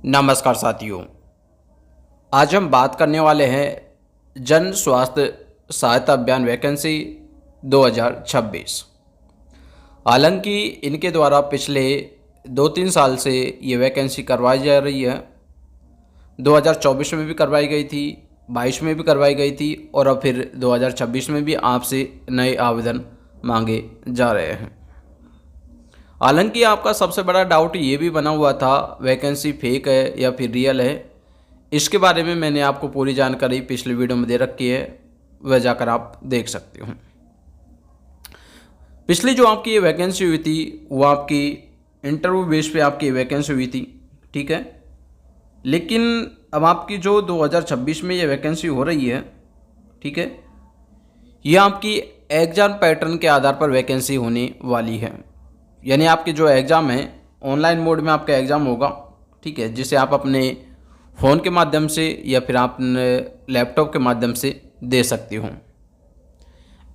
नमस्कार साथियों। आज हम बात करने वाले हैं जन स्वास्थ्य सहायता अभियान वैकेंसी 2026। हालांकि इनके द्वारा पिछले 2-3 साल से ये वैकेंसी करवाई जा रही है। 2024 में भी करवाई गई थी, 22 में भी करवाई गई थी और अब फिर 2026 में भी आपसे नए आवेदन मांगे जा रहे हैं। हालांकि आपका सबसे बड़ा डाउट ये भी बना हुआ था वैकेंसी फेक है या फिर रियल है। इसके बारे में मैंने आपको पूरी जानकारी पिछली वीडियो में दे रखी है, वह जाकर आप देख सकते हो। पिछली जो आपकी ये वैकेंसी हुई थी वो आपकी इंटरव्यू बेस पे आपकी ये वैकेंसी हुई थी, ठीक है। लेकिन अब आपकी जो 2026 में ये वैकेंसी हो रही है, ठीक है, ये आपकी एग्जाम पैटर्न के आधार पर वैकेंसी होने वाली है। यानी आपके जो एग्ज़ाम है ऑनलाइन मोड में आपका एग्ज़ाम होगा, ठीक है, जिसे आप अपने फ़ोन के माध्यम से या फिर आप लैपटॉप के माध्यम से दे सकती हो।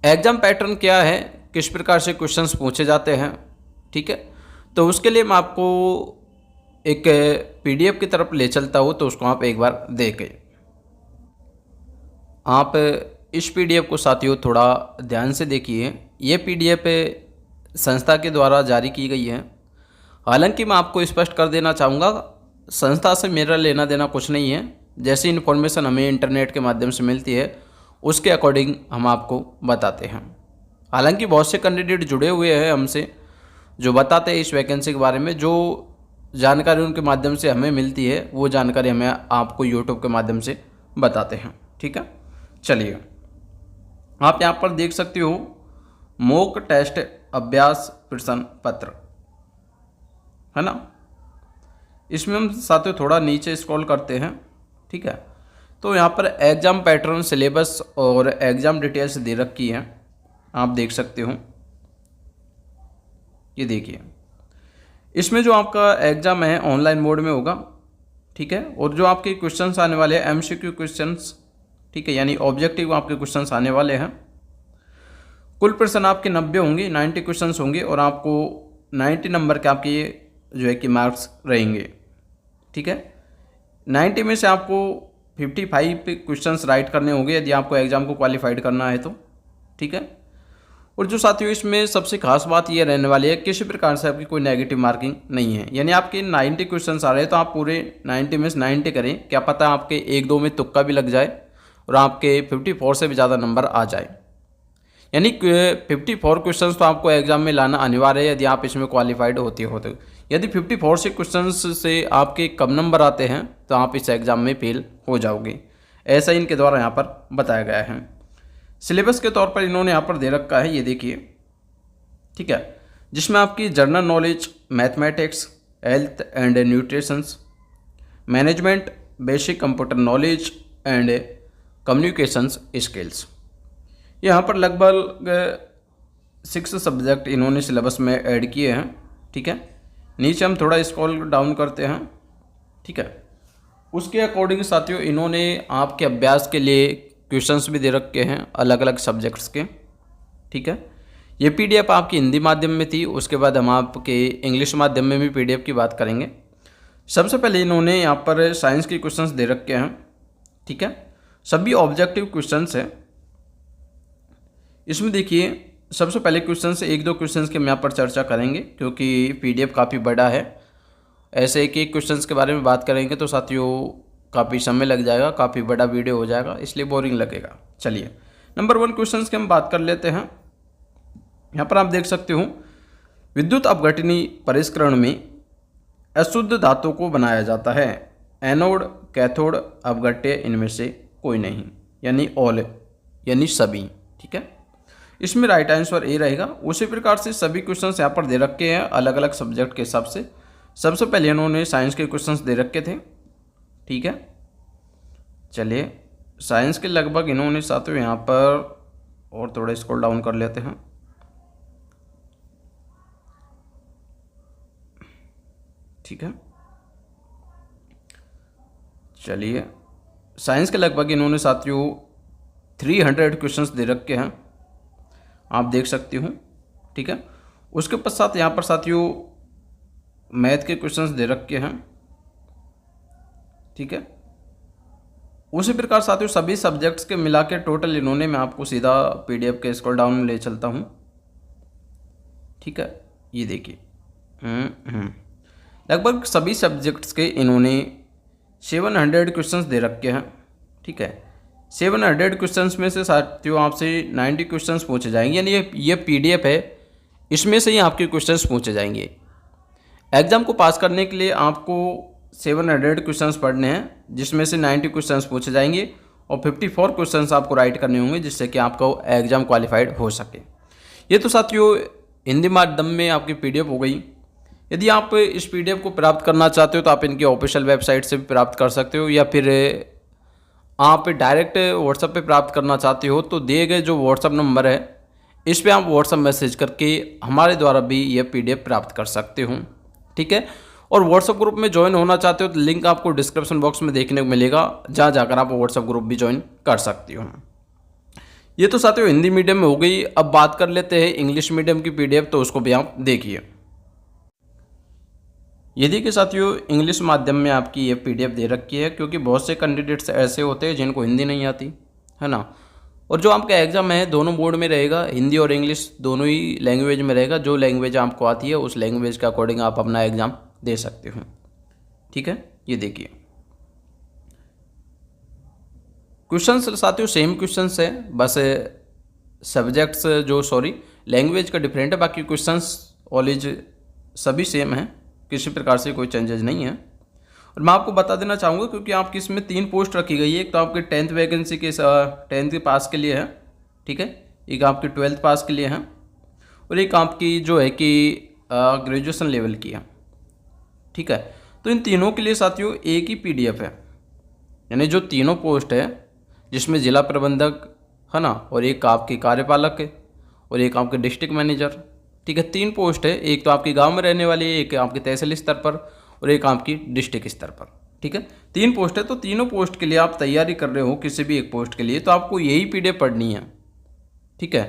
एग्ज़ाम पैटर्न क्या है, किस प्रकार से क्वेश्चंस पूछे जाते हैं, ठीक है, तो उसके लिए मैं आपको एक पीडीएफ की तरफ ले चलता हूँ, तो उसको आप एक बार देखें। आप इस पीडीएफ को साथियों थोड़ा ध्यान से देखिए। ये पीडीएफ संस्था के द्वारा जारी की गई है। हालांकि मैं आपको स्पष्ट कर देना चाहूँगा, संस्था से मेरा लेना देना कुछ नहीं है। जैसी इन्फॉर्मेशन हमें इंटरनेट के माध्यम से मिलती है उसके अकॉर्डिंग हम आपको बताते हैं। हालांकि बहुत से कैंडिडेट जुड़े हुए हैं हमसे जो बताते हैं इस वैकेंसी के बारे में। जो जानकारी उनके माध्यम से हमें मिलती है वो जानकारी हमें आपको यूट्यूब के माध्यम से बताते हैं, ठीक है। चलिए, आप यहाँ पर देख सकते हो मॉक टेस्ट अभ्यास प्रश्न पत्र, है ना। इसमें हम साथियों थोड़ा नीचे स्क्रॉल करते हैं, ठीक है, तो यहाँ पर एग्ज़ाम पैटर्न, सिलेबस और एग्ज़ाम डिटेल्स दे रखी है, आप देख सकते हो। ये देखिए, इसमें जो आपका एग्ज़ाम है ऑनलाइन मोड में होगा, ठीक है, और जो आपके क्वेश्चंस आने वाले हैं एमसीक्यू क्वेश्चंस, ठीक है, यानी ऑब्जेक्टिव आपके क्वेश्चंस आने वाले हैं। कुल प्रश्न आपके 90 होंगे, 90 क्वेश्चंस होंगे और आपको 90 नंबर के आपके जो है कि मार्क्स रहेंगे, ठीक है। 90 में से आपको 55 क्वेश्चंस राइट करने होंगे यदि आपको एग्ज़ाम को क्वालिफाइड करना है तो, ठीक है। और जो साथियों इसमें सबसे खास बात ये रहने वाली है, किसी प्रकार से आपकी कोई नेगेटिव मार्किंग नहीं है। यानी आपके 90 क्वेश्चंस आ रहे हैं तो आप पूरे 90 में से 90 करें, क्या पता आपके 1-2 में तुक्का भी लग जाए और आपके 54 से भी ज़्यादा नंबर आ जाए। यानी 54 क्वेश्चंस तो आपको एग्जाम में लाना अनिवार्य है यदि आप इसमें क्वालिफाइड होते हो तो। यदि 54 से क्वेश्चंस से आपके कम नंबर आते हैं तो आप इस एग्ज़ाम में फेल हो जाओगे, ऐसा इनके द्वारा यहाँ पर बताया गया है। सिलेबस के तौर पर इन्होंने यहाँ पर दे रखा है, ये देखिए, ठीक है, जिसमें आपकी general knowledge, mathematics, health and nutritions, management, basic computer knowledge and communications skills, यहाँ पर लगभग 6 सब्जेक्ट इन्होंने सिलेबस में ऐड किए हैं, ठीक है। नीचे हम थोड़ा स्क्रॉल डाउन करते हैं, ठीक है। उसके अकॉर्डिंग साथियों इन्होंने आपके अभ्यास के लिए क्वेश्चंस भी दे रखे हैं अलग अलग सब्जेक्ट्स के, ठीक है। ये पीडीएफ आपकी हिंदी माध्यम में थी, उसके बाद हम आपके इंग्लिश माध्यम में भी पीडीएफ की बात करेंगे। सबसे पहले इन्होंने यहाँ पर साइंस के क्वेश्चंस दे रखे हैं, ठीक है, सभी ऑब्जेक्टिव क्वेश्चंस हैं। इसमें देखिए सबसे पहले क्वेश्चन से 1-2 क्वेश्चंस के हम यहाँ पर चर्चा करेंगे क्योंकि पीडीएफ काफ़ी बड़ा है। ऐसे एक क्वेश्चंस के बारे में बात करेंगे तो साथियों काफ़ी समय लग जाएगा, काफ़ी बड़ा वीडियो हो जाएगा, इसलिए बोरिंग लगेगा। चलिए, नंबर 1 क्वेश्चंस की हम बात कर लेते हैं। यहाँ पर आप देख सकते हो विद्युत अपघटनी परिष्करण में अशुद्ध धातु को बनाया जाता है, एनोड, कैथोड, अपघट्य इनमें से कोई नहीं, यानी ऑल, यानी सभी, ठीक है। इसमें राइट आंसर ए रहेगा। उसी प्रकार से सभी क्वेश्चंस यहाँ पर दे रखे हैं अलग अलग सब्जेक्ट के हिसाब से। सबसे पहले इन्होंने साइंस के क्वेश्चंस दे रखे थे, ठीक है। चलिए, साइंस के लगभग इन्होंने साथियों यहाँ पर और थोड़ा स्क्रॉल डाउन कर लेते हैं, ठीक है। चलिए, साइंस के लगभग इन्होंने साथियों 300 क्वेश्चंस दे रखे हैं, आप देख सकते हो, ठीक है। उसके पश्चात यहाँ पर साथियों मैथ के क्वेश्चंस दे रखे हैं, ठीक है। उसी प्रकार साथियों सभी सब्जेक्ट्स के मिला के टोटल इन्होंने, मैं आपको सीधा PDF के स्क्रॉल डाउन में ले चलता हूँ, ठीक है। ये देखिए लगभग सभी सब्जेक्ट्स के इन्होंने 700 क्वेश्चंस दे रखे हैं, ठीक है। 700 क्वेश्चंस में से साथियों आपसे 90 क्वेश्चंस पूछे जाएंगे, यानी ये PDF है, इसमें से ही आपके क्वेश्चंस पूछे जाएंगे। एग्ज़ाम को पास करने के लिए आपको 700 क्वेश्चंस पढ़ने हैं, जिसमें से 90 क्वेश्चंस पूछे जाएंगे और 54 क्वेश्चंस आपको राइट करने होंगे, जिससे कि आपका एग्ज़ाम क्वालिफाइड हो सके। ये तो साथियों हिंदी माध्यम में आपकी PDF हो गई। यदि आप इस PDF को प्राप्त करना चाहते हो तो आप इनकी ऑफिशियल वेबसाइट से भी प्राप्त कर सकते हो, या फिर आप डायरेक्ट व्हाट्सएप पे प्राप्त करना चाहते हो तो दिए गए जो व्हाट्सएप नंबर है इस पे आप व्हाट्सएप मैसेज करके हमारे द्वारा भी यह PDF प्राप्त कर सकते हो, ठीक है। और व्हाट्सएप ग्रुप में ज्वाइन होना चाहते हो तो लिंक आपको डिस्क्रिप्शन बॉक्स में देखने को मिलेगा, जहाँ जाकर आप व्हाट्सएप ग्रुप भी ज्वाइन कर सकते हो। ये तो साथियों हिंदी मीडियम में हो गई। अब बात कर लेते हैं इंग्लिश मीडियम की PDF, तो उसको भी आप देखिए। यदि कि साथियों इंग्लिश माध्यम में आपकी ये PDF दे रखी है, क्योंकि बहुत से कैंडिडेट्स ऐसे होते हैं जिनको हिंदी नहीं आती है ना, और जो आपका एग्ज़ाम है दोनों मोड में रहेगा, हिंदी और इंग्लिश दोनों ही लैंग्वेज में रहेगा। जो लैंग्वेज आपको आती है उस लैंग्वेज के अकॉर्डिंग आप अपना एग्ज़ाम दे सकते हो, ठीक है। ये देखिए क्वेश्चंस साथियों सेम क्वेश्चंस है, बस सब्जेक्ट्स लैंग्वेज का डिफरेंट है, बाकी क्वेश्चंस ऑलवेज सभी सेम हैं, किसी प्रकार से कोई चेंजेस नहीं है। और मैं आपको बता देना चाहूँगा क्योंकि आपकी इसमें 3 पोस्ट रखी गई है। एक तो आपके 10th वैकेंसी के 10th के पास के लिए है, ठीक है, एक आपकी 12th पास के लिए है, और एक आपकी जो है कि ग्रेजुएशन लेवल की है, ठीक है। तो इन तीनों के लिए साथियों एक ही PDF है, यानी जो तीनों पोस्ट है जिसमें जिला प्रबंधक है ना, और एक आपकी कार्यपालक है, और एक आपके डिस्ट्रिक्ट मैनेजर, ठीक है। 3 पोस्ट है, एक तो आपके गांव में रहने वाली है, एक आपके तहसील स्तर पर, और एक आपकी डिस्ट्रिक्ट स्तर पर, ठीक है। 3 पोस्ट है, तो तीनों पोस्ट के लिए आप तैयारी कर रहे हो किसी भी एक पोस्ट के लिए, तो आपको यही PDF पढ़नी है, ठीक है।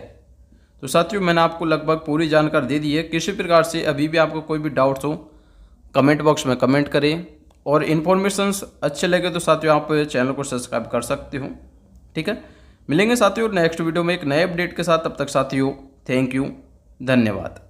तो साथियों मैंने आपको लगभग पूरी जानकारी दे दी है। किसी प्रकार से अभी भी आपको कोई भी डाउट्स हो कमेंट बॉक्स में कमेंट करें, और इन्फॉर्मेशंस अच्छे लगे तो साथियों आप चैनल को सब्सक्राइब कर सकते हो, ठीक है। मिलेंगे साथियों नेक्स्ट वीडियो में एक नए अपडेट के साथ, तब तक साथियों थैंक यू, धन्यवाद।